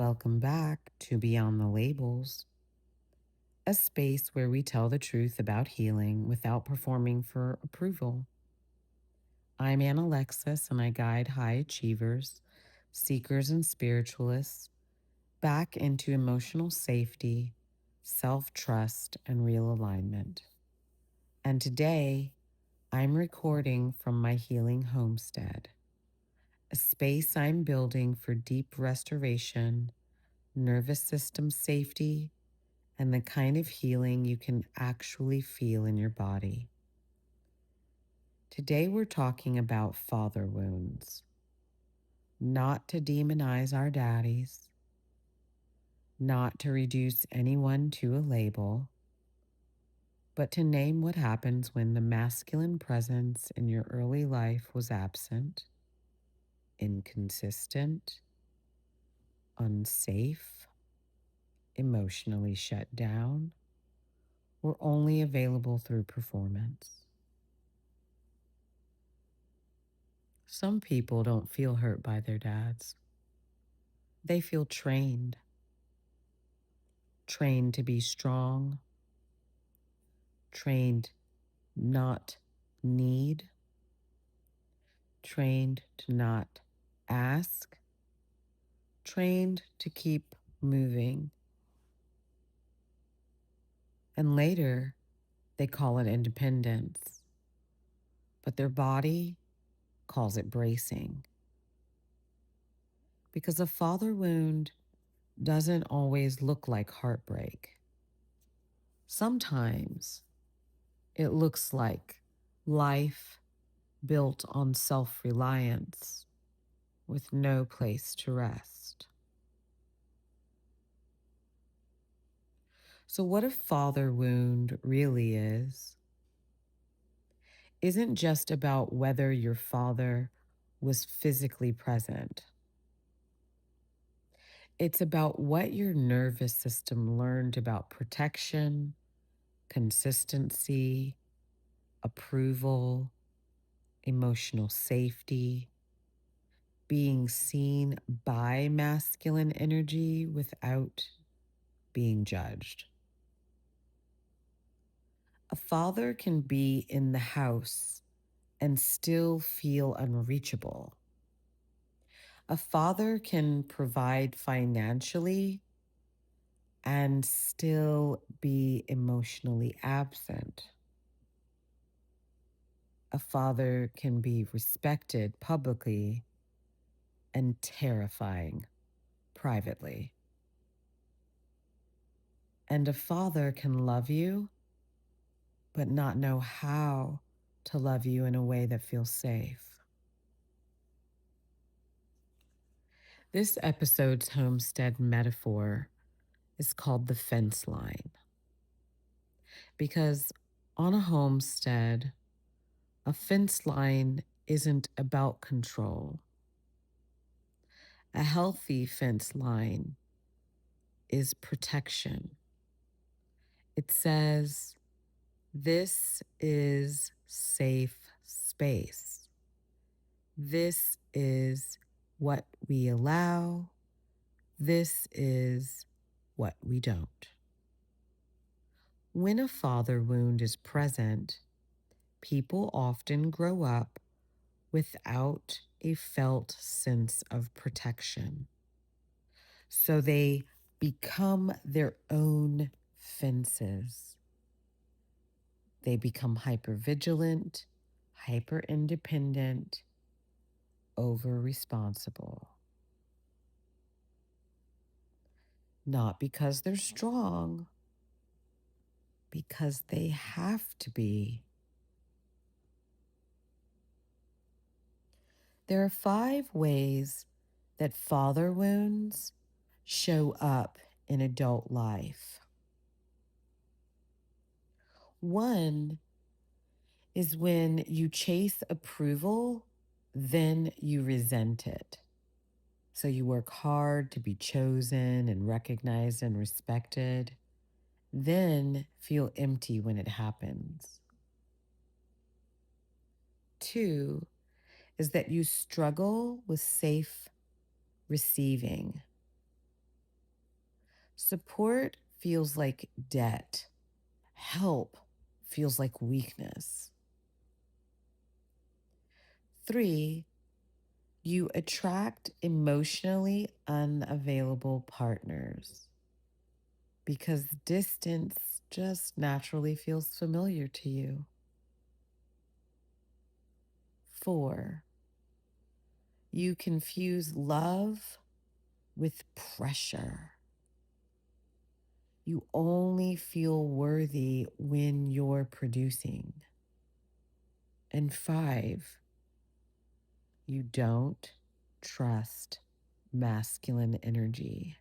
Welcome back to Beyond the Labels, a space where we tell the truth about healing without performing for approval. I'm Ann Alexis, and I guide high achievers, seekers, and spiritualists back into emotional safety, self trust, and real alignment. And today, I'm recording from my Healing Homestead, a space I'm building for deep restoration, nervous system safety, and the kind of healing you can actually feel in your body. Today, we're talking about father wounds, not to demonize our daddies, not to reduce anyone to a label, but to name what happens when the masculine presence in your early life was absent, inconsistent, unsafe, emotionally shut down, or only available through performance. Some people don't feel hurt by their dads. They feel trained to be strong, trained not need, trained to not ask, trained to keep moving. And later, they call it independence, but their body calls it bracing. Because a father wound doesn't always look like heartbreak. Sometimes it looks like life built on self-reliance with no place to rest. So what a father wound really isn't just about whether your father was physically present. It's about what your nervous system learned about protection, consistency, approval, emotional safety, being seen by masculine energy without being judged. A father can be in the house and still feel unreachable. A father can provide financially and still be emotionally absent. A father can be respected publicly and terrifying privately. And a father can love you, but not know how to love you in a way that feels safe. This episode's homestead metaphor is called the fence line. Because on a homestead, a fence line isn't about control. A healthy fence line is protection. It says, this is safe space. This is what we allow. This is what we don't. When a father wound is present, people often grow up without a felt sense of protection. So they become their own fences. They become hypervigilant, hyper independent, over responsible. Not because they're strong, because they have to be. There are 5 ways that father wounds show up in adult life. One is when you chase approval, then you resent it. So you work hard to be chosen and recognized and respected, then feel empty when it happens. 2 is that you struggle with safe receiving. Support feels like debt. Help feels like weakness. 3, you attract emotionally unavailable partners because distance just naturally feels familiar to you. 4, you confuse love with pressure. You only feel worthy when you're producing. And 5, you don't trust masculine energy.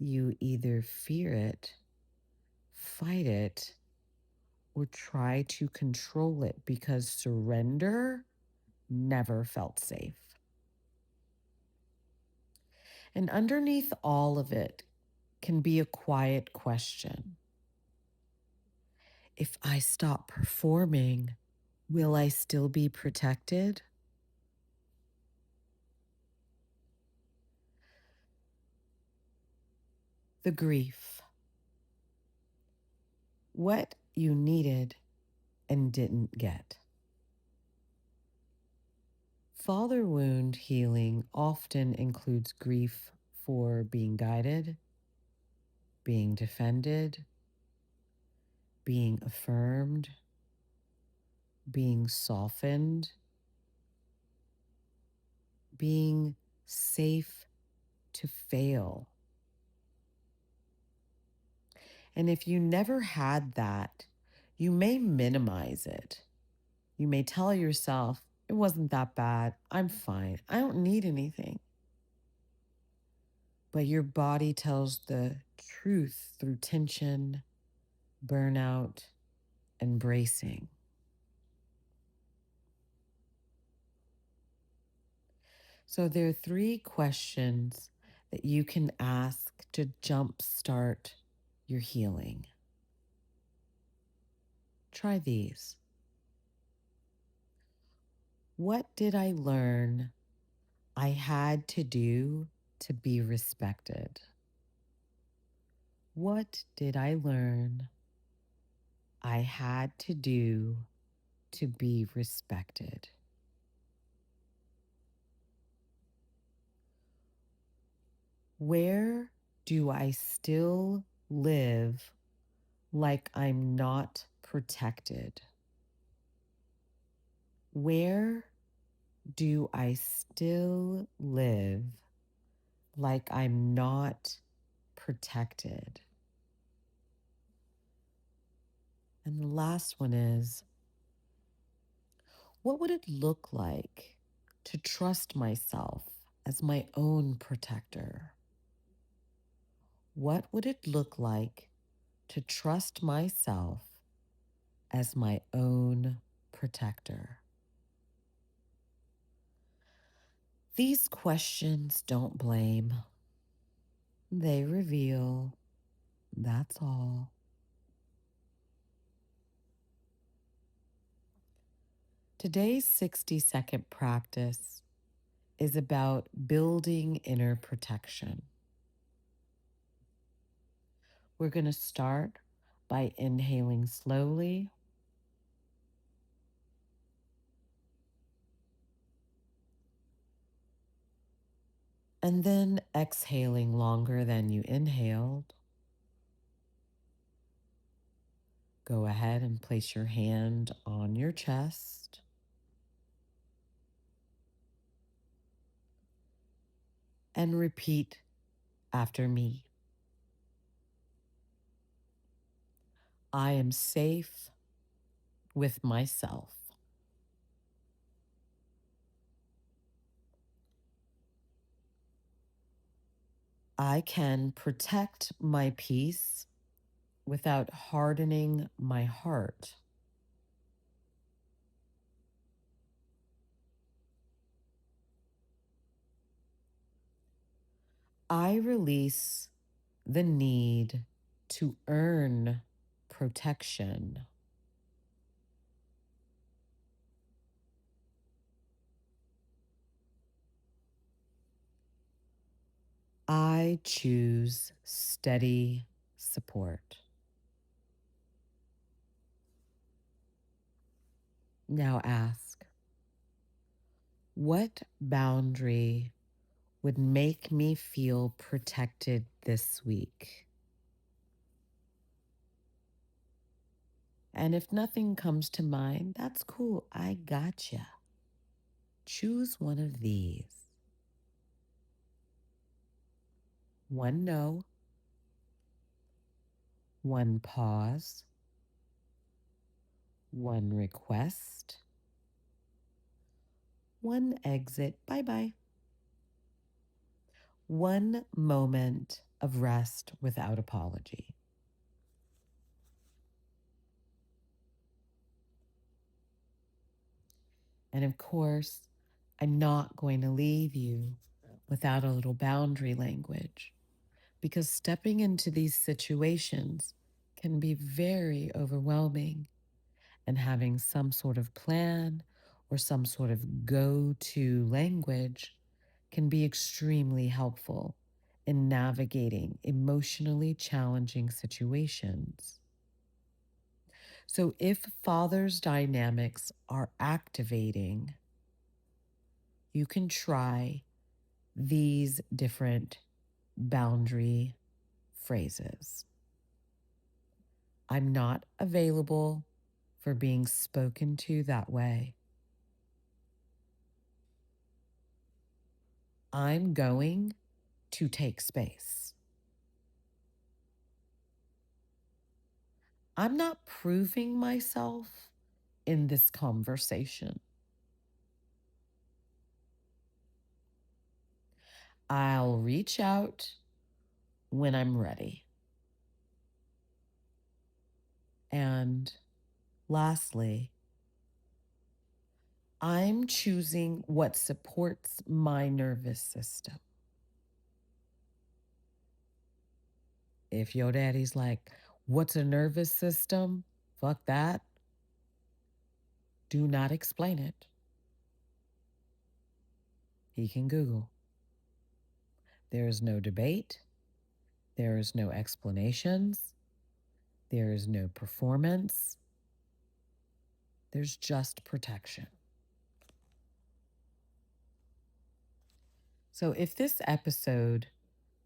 You either fear it, fight it, or try to control it because surrender never felt safe. And underneath all of it can be a quiet question. If I stop performing, will I still be protected? The grief. What you needed and didn't get. Father wound healing often includes grief for being guided, being defended, being affirmed, being softened, being safe to fail. And if you never had that, you may minimize it. You may tell yourself, it wasn't that bad. I'm fine. I don't need anything. But your body tells the truth through tension, burnout, and bracing. So there are 3 questions that you can ask to jumpstart your healing. Try these. What did I learn I had to do to be respected? What did I learn I had to do to be respected? Where do I still live like I'm not protected? Where do I still live like I'm not protected? And the last one is, what would it look like to trust myself as my own protector? What would it look like to trust myself as my own protector? These questions don't blame, they reveal. That's all. Today's 60-second practice is about building inner protection. We're going to start by inhaling slowly and then exhaling longer than you inhaled. Go ahead and place your hand on your chest. And repeat after me. I am safe with myself. I can protect my peace without hardening my heart. I release the need to earn protection. I choose steady support. Now ask, what boundary would make me feel protected this week? And if nothing comes to mind, that's cool. I gotcha. Choose one of these: one no, one pause, one request, one exit, bye bye, one moment of rest without apology. And of course, I'm not going to leave you without a little boundary language, because stepping into these situations can be very overwhelming, and having some sort of plan or some sort of go to language can be extremely helpful in navigating emotionally challenging situations. So, if father's dynamics are activating, you can try these different boundary phrases. I'm not available for being spoken to that way. I'm going to take space. I'm not proving myself in this conversation. I'll reach out when I'm ready. And lastly, I'm choosing what supports my nervous system. If your daddy's like, what's a nervous system? Fuck that. Do not explain it. He can Google. There is no debate. There is no explanations. There is no performance. There's just protection. So if this episode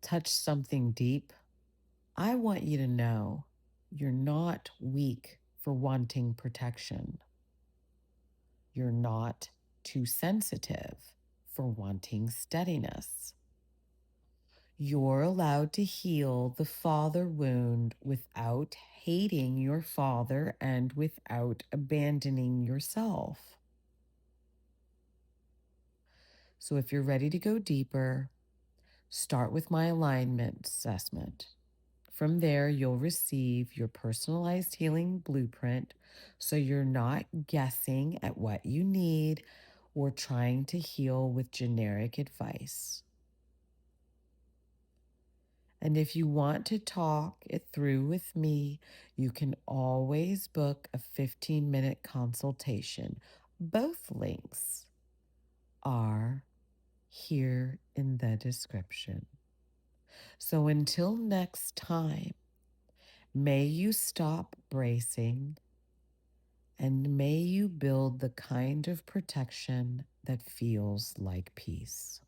touched something deep, I want you to know you're not weak for wanting protection. You're not too sensitive for wanting steadiness. You're allowed to heal the father wound without hating your father and without abandoning yourself. So if you're ready to go deeper, start with my alignment assessment. From there, you'll receive your personalized healing blueprint, so you're not guessing at what you need or trying to heal with generic advice. And if you want to talk it through with me, you can always book a 15-minute consultation. Both links are here in the description. So until next time, may you stop bracing and may you build the kind of protection that feels like peace.